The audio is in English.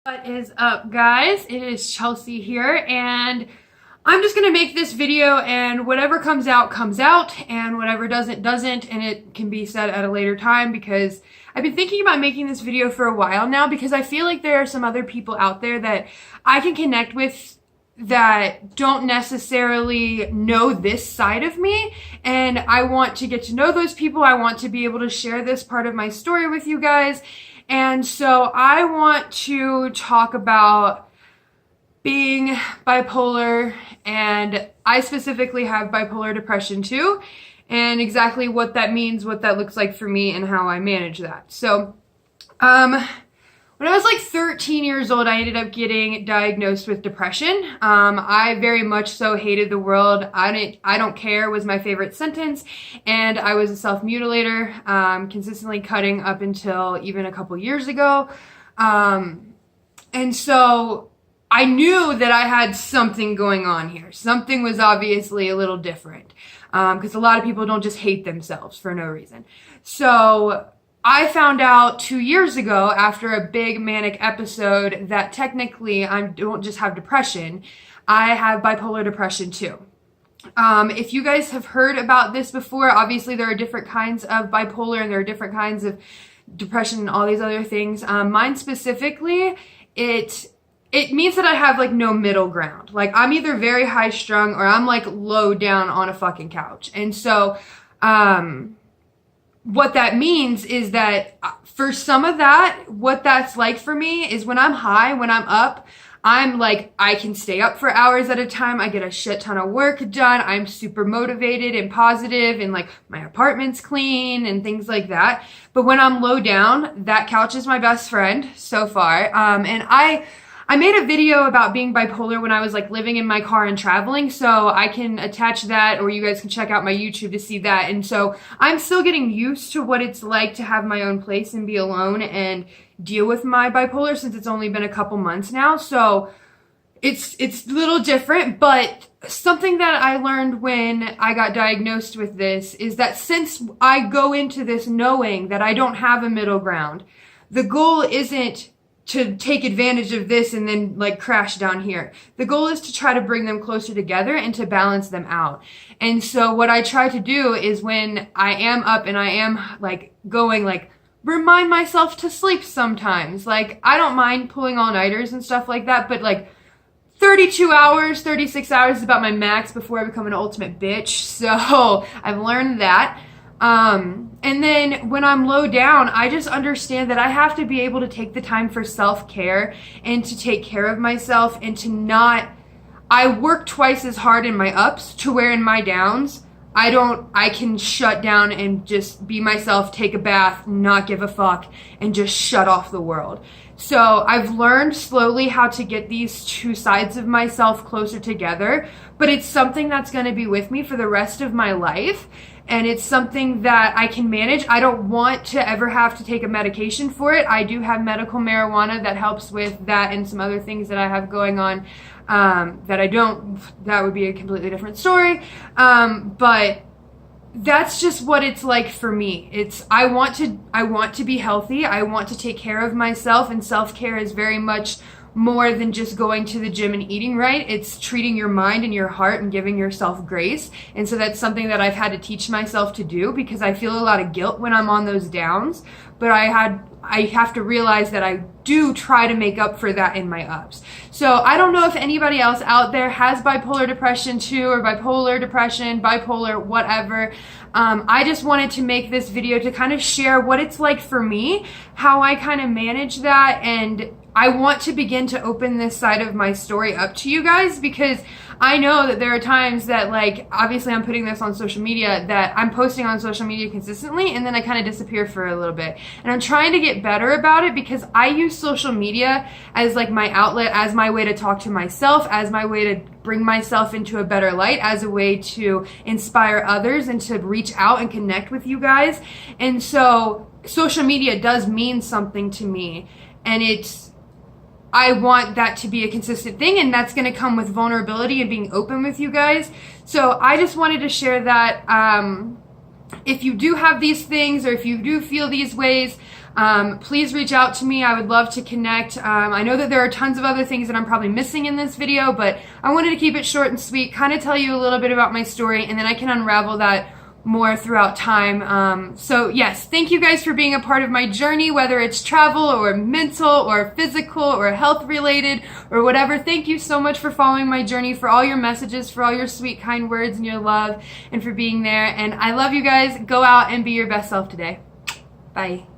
What is up, guys? It is Chelsea here, and I'm just gonna make this video, and whatever comes out, and whatever doesn't, and it can be said at a later time because I've been thinking about making this video for a while now because I feel like there are some other people out there that I can connect with that don't necessarily know this side of me, and I want to get to know those people. I want to be able to share this part of my story with you guys. And so I want to talk about being bipolar, and I specifically have bipolar depression too, and exactly what that means, what that looks like for me, and how I manage that. So, when I was like 13 years old, I ended up getting diagnosed with depression. I very much so hated the world. I don't care was my favorite sentence. And I was a self-mutilator, consistently cutting up until even a couple years ago. And so I knew that I had something going on here. Something was obviously a little different. Because a lot of people don't just hate themselves for no reason. So I found out 2 years ago after a big manic episode that technically I don't just have depression, I have bipolar depression too. If you guys have heard about this before, obviously there are different kinds of bipolar and there are different kinds of depression and all these other things. Mine specifically, it means that I have like no middle ground. Like I'm either very high strung or I'm like low down on a fucking couch. And so, what that means is that for some of that, what that's like for me is when I'm high, when I'm up, I'm like, I can stay up for hours at a time. I get a shit ton of work done. I'm super motivated and positive, and like my apartment's clean and things like that. But when I'm low down, that couch is my best friend so far. And I made a video about being bipolar when I was like living in my car and traveling, so I can attach that, or you guys can check out my YouTube to see that. And so I'm still getting used to what it's like to have my own place and be alone and deal with my bipolar since it's only been a couple months now. So it's a little different, but something that I learned when I got diagnosed with this is that since I go into this knowing that I don't have a middle ground, the goal isn't to take advantage of this and then like crash down here. The goal is to try to bring them closer together and to balance them out. And so what I try to do is when I am up and I am like going, like remind myself to sleep sometimes. Like I don't mind pulling all-nighters and stuff like that, but like 32 hours, 36 hours is about my max before I become an ultimate bitch. So I've learned that. And then when I'm low down, I just understand that I have to be able to take the time for self-care and to take care of myself and to not, I work twice as hard in my ups to where in my downs, I can shut down and just be myself, take a bath, not give a fuck, and just shut off the world. So I've learned slowly how to get these two sides of myself closer together, but it's something that's going to be with me for the rest of my life. And it's something that I can manage. I don't want to ever have to take a medication for it. I do have medical marijuana that helps with that and some other things that I have going on that would be a completely different story. But that's just what it's like for me. I want to be healthy. I want to take care of myself, and self-care is very much more than just going to the gym and eating right. It's treating your mind and your heart and giving yourself grace. And so that's something that I've had to teach myself to do because I feel a lot of guilt when I'm on those downs. But I have to realize that I do try to make up for that in my ups. So I don't know if anybody else out there has bipolar depression too, or bipolar depression, bipolar, whatever. I just wanted to make this video to kind of share what it's like for me, how I kind of manage that, and I want to begin to open this side of my story up to you guys because I know that there are times that, like, obviously I'm putting this on social media, that I'm posting on social media consistently and then I kind of disappear for a little bit. And I'm trying to get better about it because I use social media as like my outlet, as my way to talk to myself, as my way to bring myself into a better light, as a way to inspire others and to reach out and connect with you guys. And so social media does mean something to me, and I want that to be a consistent thing, and that's going to come with vulnerability and being open with you guys. So I just wanted to share that if you do have these things or if you do feel these ways, please reach out to me. I would love to connect. I know that there are tons of other things that I'm probably missing in this video, but I wanted to keep it short and sweet, kind of tell you a little bit about my story, and then I can unravel that more throughout time. So yes, thank you guys for being a part of my journey, whether it's travel or mental or physical or health related or whatever. Thank you so much for following my journey, for all your messages, for all your sweet, kind words and your love, and for being there. And I love you guys. Go out and be your best self today. Bye.